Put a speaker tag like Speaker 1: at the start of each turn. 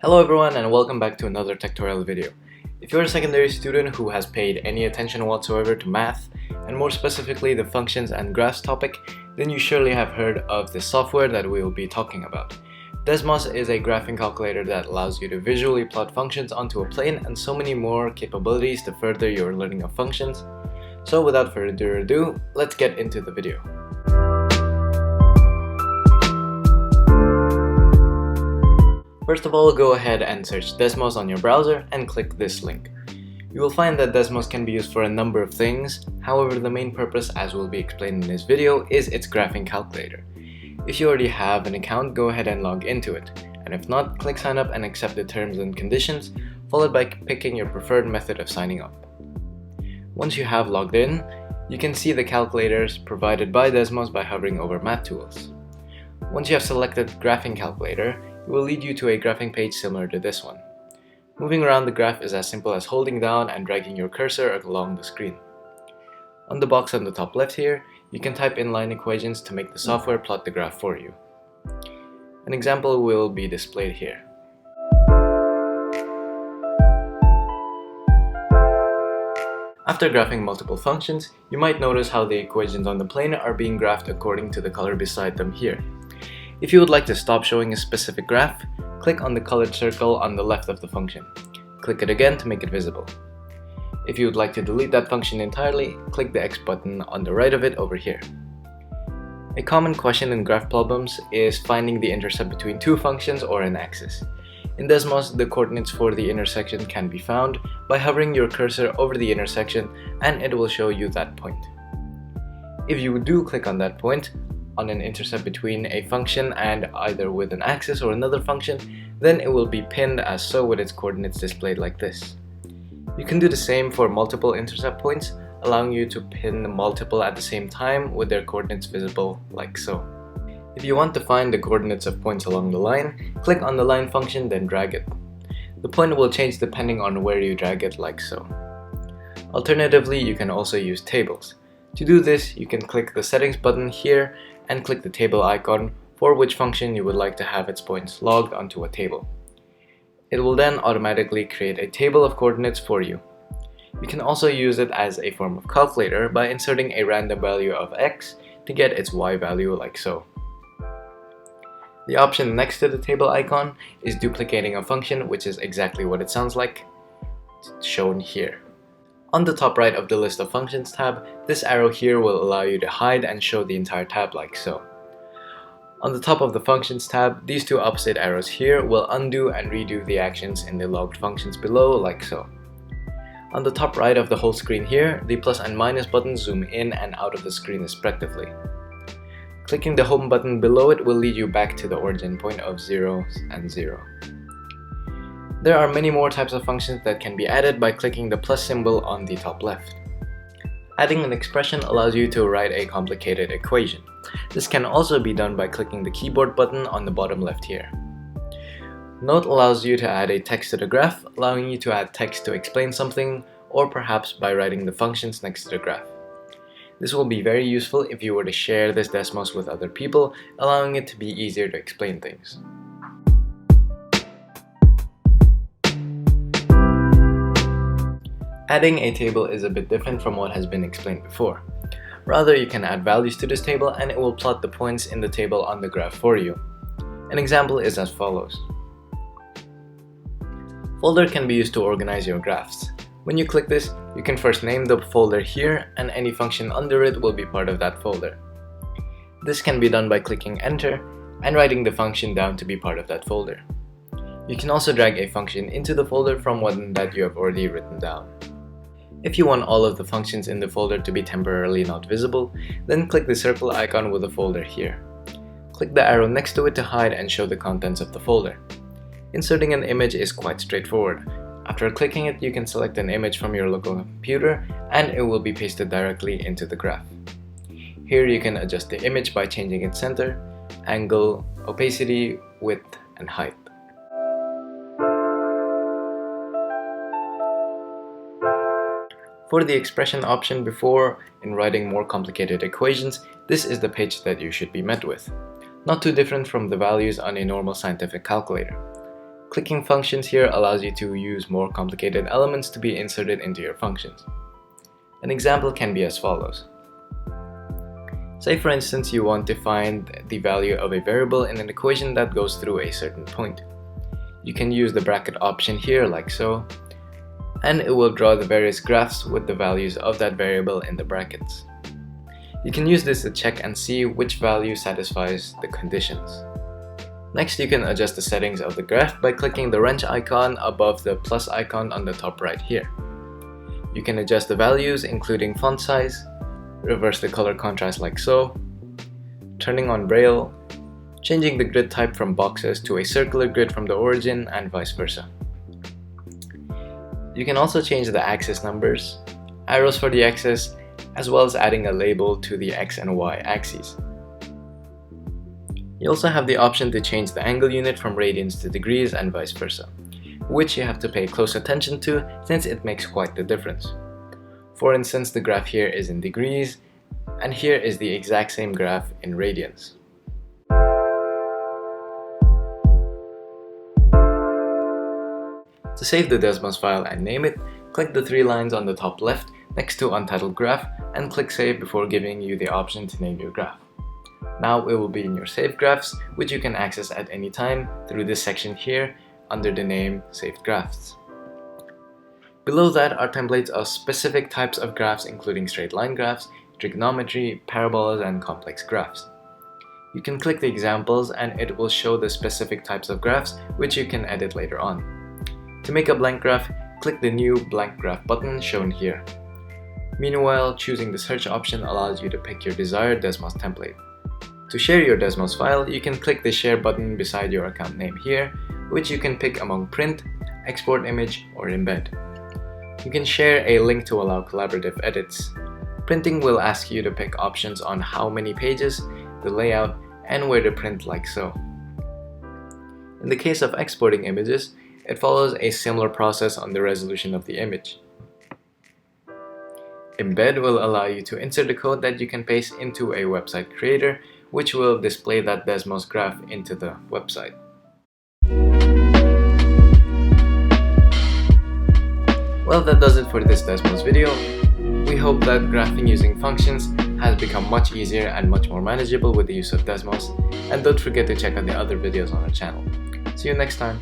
Speaker 1: Hello everyone and welcome back to another techtorial video. If you're a secondary student who has paid any attention whatsoever to math, and more specifically the functions and graphs topic, then you surely have heard of the software that we will be talking about. Desmos is a graphing calculator that allows you to visually plot functions onto a plane and so many more capabilities to further your learning of functions. So without further ado, let's get into the video. First of all, go ahead and search Desmos on your browser and click this link. You will find that Desmos can be used for a number of things. However, the main purpose, as will be explained in this video, is its graphing calculator. If you already have an account, go ahead and log into it. And if not, click sign up and accept the terms and conditions, followed by picking your preferred method of signing up. Once you have logged in, you can see the calculators provided by Desmos by hovering over Math Tools. Once you have selected Graphing Calculator, it will lead you to a graphing page similar to this one. Moving around the graph is as simple as holding down and dragging your cursor along the screen. On the box on the top left here, you can type in line equations to make the software plot the graph for you. An example will be displayed here. After graphing multiple functions, you might notice how the equations on the plane are being graphed according to the color beside them here. If you would like to stop showing a specific graph, click on the colored circle on the left of the function. Click it again to make it visible. If you would like to delete that function entirely, click the X button on the right of it over here. A common question in graph problems is finding the intercept between two functions or an axis. In Desmos, the coordinates for the intersection can be found by hovering your cursor over the intersection and it will show you that point. If you do click on that point, on an intercept between a function and either with an axis or another function, then it will be pinned as so with its coordinates displayed like this. You can do the same for multiple intercept points, allowing you to pin multiple at the same time with their coordinates visible like so. If you want to find the coordinates of points along the line, click on the line function, then drag it. The point will change depending on where you drag it like so. Alternatively, you can also use tables. To do this, you can click the settings button here and click the table icon for which function you would like to have its points logged onto a table. It will then automatically create a table of coordinates for you. You can also use it as a form of calculator by inserting a random value of x to get its y value like so. The option next to the table icon is duplicating a function, which is exactly what it sounds like, shown here. On the top right of the list of functions tab, this arrow here will allow you to hide and show the entire tab like so. On the top of the functions tab, these two opposite arrows here will undo and redo the actions in the logged functions below like so. On the top right of the whole screen here, the plus and minus buttons zoom in and out of the screen respectively. Clicking the home button below it will lead you back to the origin point of 0 and 0. There are many more types of functions that can be added by clicking the plus symbol on the top left. Adding an expression allows you to write a complicated equation. This can also be done by clicking the keyboard button on the bottom left here. Note allows you to add a text to the graph, allowing you to add text to explain something, or perhaps by writing the functions next to the graph. This will be very useful if you were to share this Desmos with other people, allowing it to be easier to explain things. Adding a table is a bit different from what has been explained before. Rather, you can add values to this table and it will plot the points in the table on the graph for you. An example is as follows. Folder can be used to organize your graphs. When you click this, you can first name the folder here and any function under it will be part of that folder. This can be done by clicking enter and writing the function down to be part of that folder. You can also drag a function into the folder from one that you have already written down. If you want all of the functions in the folder to be temporarily not visible, then click the circle icon with the folder here. Click the arrow next to it to hide and show the contents of the folder. Inserting an image is quite straightforward. After clicking it, you can select an image from your local computer and it will be pasted directly into the graph. Here you can adjust the image by changing its center, angle, opacity, width, and height. For the expression option before, in writing more complicated equations, this is the page that you should be met with. Not too different from the values on a normal scientific calculator. Clicking functions here allows you to use more complicated elements to be inserted into your functions. An example can be as follows. Say for instance you want to find the value of a variable in an equation that goes through a certain point. You can use the bracket option here like so, and it will draw the various graphs with the values of that variable in the brackets. You can use this to check and see which value satisfies the conditions. Next, you can adjust the settings of the graph by clicking the wrench icon above the plus icon on the top right here. You can adjust the values including font size, reverse the color contrast like so, turning on Braille, changing the grid type from boxes to a circular grid from the origin, and vice versa. You can also change the axis numbers, arrows for the axis, as well as adding a label to the X and Y axes. You also have the option to change the angle unit from radians to degrees and vice versa, which you have to pay close attention to since it makes quite the difference. For instance, the graph here is in degrees, and here is the exact same graph in radians. To save the Desmos file and name it, click the 3 lines on the top left next to Untitled Graph and click Save before giving you the option to name your graph. Now it will be in your saved graphs, which you can access at any time through this section here under the name Saved Graphs. Below that are templates of specific types of graphs including straight line graphs, trigonometry, parabolas, and complex graphs. You can click the examples and it will show the specific types of graphs which you can edit later on. To make a blank graph, click the new blank graph button shown here. Meanwhile, choosing the search option allows you to pick your desired Desmos template. To share your Desmos file, you can click the share button beside your account name here, which you can pick among print, export image, or embed. You can share a link to allow collaborative edits. Printing will ask you to pick options on how many pages, the layout, and where to print like so. In the case of exporting images, it follows a similar process on the resolution of the image. Embed will allow you to insert the code that you can paste into a website creator, which will display that Desmos graph into the website. Well, that does it for this Desmos video. We hope that graphing using functions has become much easier and much more manageable with the use of Desmos, and don't forget to check out the other videos on our channel. See you next time!